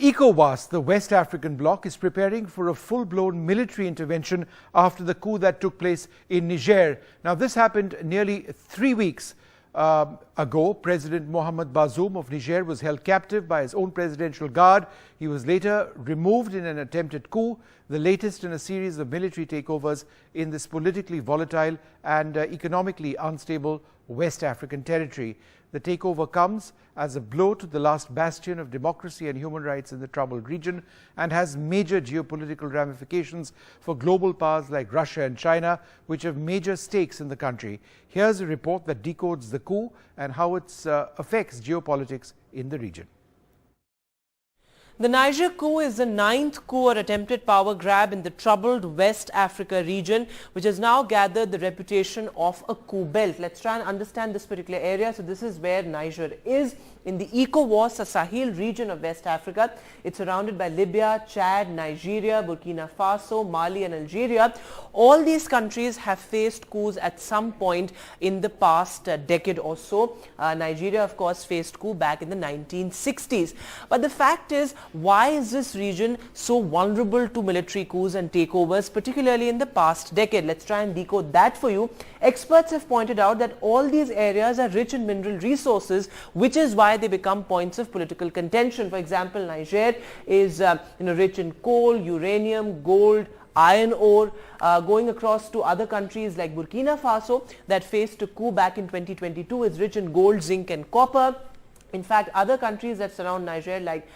ECOWAS, the West African bloc, is preparing for a full-blown military intervention after the coup that took place in Niger. Now, this happened nearly 3 weeks ago. President Mohamed Bazoum of Niger was held captive by his own presidential guard. He was later removed in an attempted coup, the latest in a series of military takeovers in this politically volatile and economically unstable West African territory. The takeover comes as a blow to the last bastion of democracy and human rights in the troubled region and has major geopolitical ramifications for global powers like Russia and China, which have major stakes in the country. Here's a report that decodes the coup and how it affects geopolitics in the region. The Niger coup is the 9th coup or attempted power grab in the troubled West Africa region, which has now gathered the reputation of a coup belt. Let's try and understand this particular area. So this is where Niger is in the ECOWAS, a Sahel region of West Africa. It's surrounded by Libya, Chad, Nigeria, Burkina Faso, Mali and Algeria. All these countries have faced coups at some point in the past decade or so. Nigeria, of course, faced coup back in the 1960s. But the fact is, why is this region so vulnerable to military coups and takeovers, particularly in the past decade? Let's try and decode that for you. Experts have pointed out that all these areas are rich in mineral resources, which is why they become points of political contention. For example, Niger is rich in coal, uranium, gold, iron ore. Going across to other countries like Burkina Faso that faced a coup back in 2022 is rich in gold, zinc and copper. In fact, other countries that surround Niger like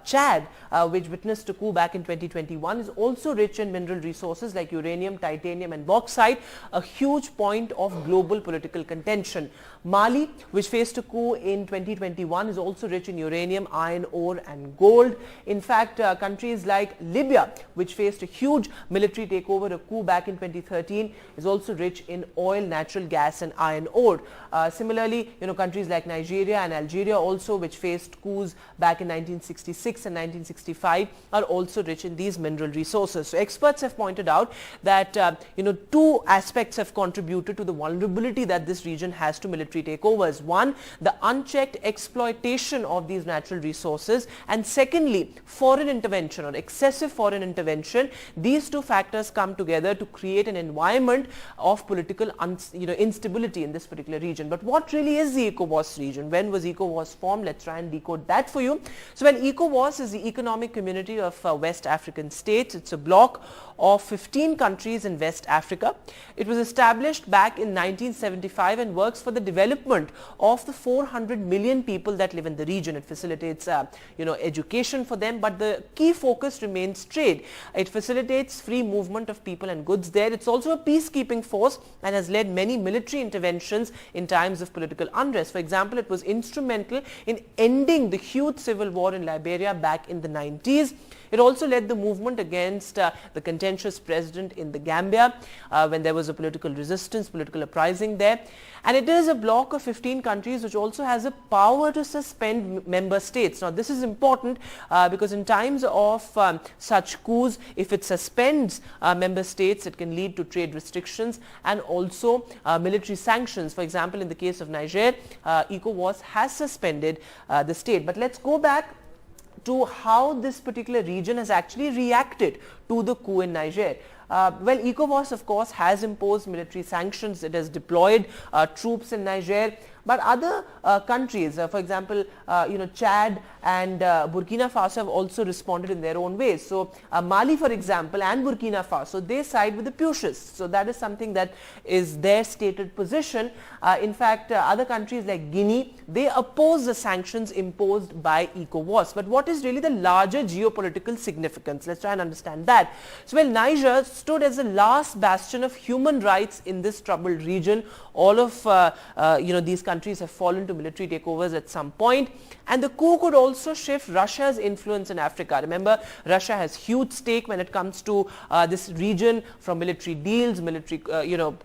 Chad, which witnessed a coup back in 2021, is also rich in mineral resources like uranium, titanium and bauxite, a huge point of global political contention. Mali, which faced a coup in 2021, is also rich in uranium, iron ore and gold. In fact, countries like Libya, which faced a huge military takeover, a coup back in 2013, is also rich in oil, natural gas and iron ore. Similarly, countries like Nigeria and Algeria also, which faced coups back in 1966 and 1965, are also rich in these mineral resources. So experts have pointed out that two aspects have contributed to the vulnerability that this region has to military takeovers. One, the unchecked exploitation of these natural resources, and secondly, foreign intervention or excessive foreign intervention. These two factors come together to create an environment of political instability in this particular region. But what really is the ECOWAS region? When was ECOWAS formed? Let's try and decode that for you. So when ECOWAS is the Economic Community of West African States, it's a bloc of 15 countries in West Africa. It was established back in 1975 and works for the development of the 400 million people that live in the region. It facilitates education for them, but the key focus remains trade. It facilitates free movement of people and goods there. It's also a peacekeeping force and has led many military interventions in times of political unrest. For example, it was instrumental in ending the huge civil war in Liberia back in the 90s. It also led the movement against the contentious president in the Gambia when there was a political resistance, political uprising there. And it is a bloc of 15 countries which also has a power to suspend member states. Now, this is important because in times of such coups, if it suspends member states, it can lead to trade restrictions and also military sanctions. For example, in the case of Niger, ECOWAS has suspended the state. But let's go back to how this particular region has actually reacted to the coup in Niger. Well, ECOWAS, of course, has imposed military sanctions. It has deployed troops in Niger. But other countries, for example, Chad and Burkina Faso have also responded in their own ways. So Mali, for example, and Burkina Faso, they side with the putistes. So that is something that is their stated position. In fact, other countries like Guinea, they oppose the sanctions imposed by ECOWAS. But what is really the larger geopolitical significance? Let's try and understand that. So, well, Niger stood as the last bastion of human rights in this troubled region. All of these countries have fallen to military takeovers at some point, and the coup could also shift Russia's influence in Africa. Remember, Russia has huge stake when it comes to this region, from military deals, military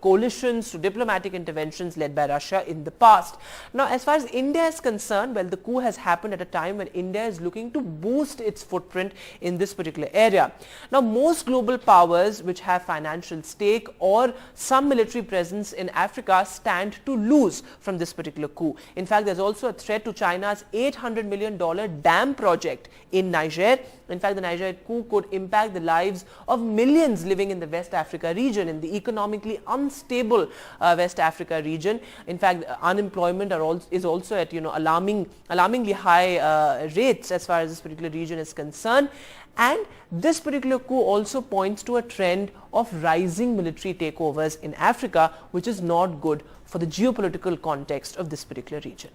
coalitions to diplomatic interventions led by Russia in the past. Now, as far as India is concerned, well, the coup has happened at a time when India is looking to boost its footprint in this particular area. Now, most global powers which have financial stake or some military presence in Africa stand to lose from this particular particular coup. In fact, there's also a threat to China's $800 million dam project in Niger. In fact, the Niger coup could impact the lives of millions living in the West Africa region, in the economically unstable West Africa region. In fact, unemployment is also at alarmingly high rates as far as this particular region is concerned. And this particular coup also points to a trend of rising military takeovers in Africa, which is not good for the geopolitical context of this particular region.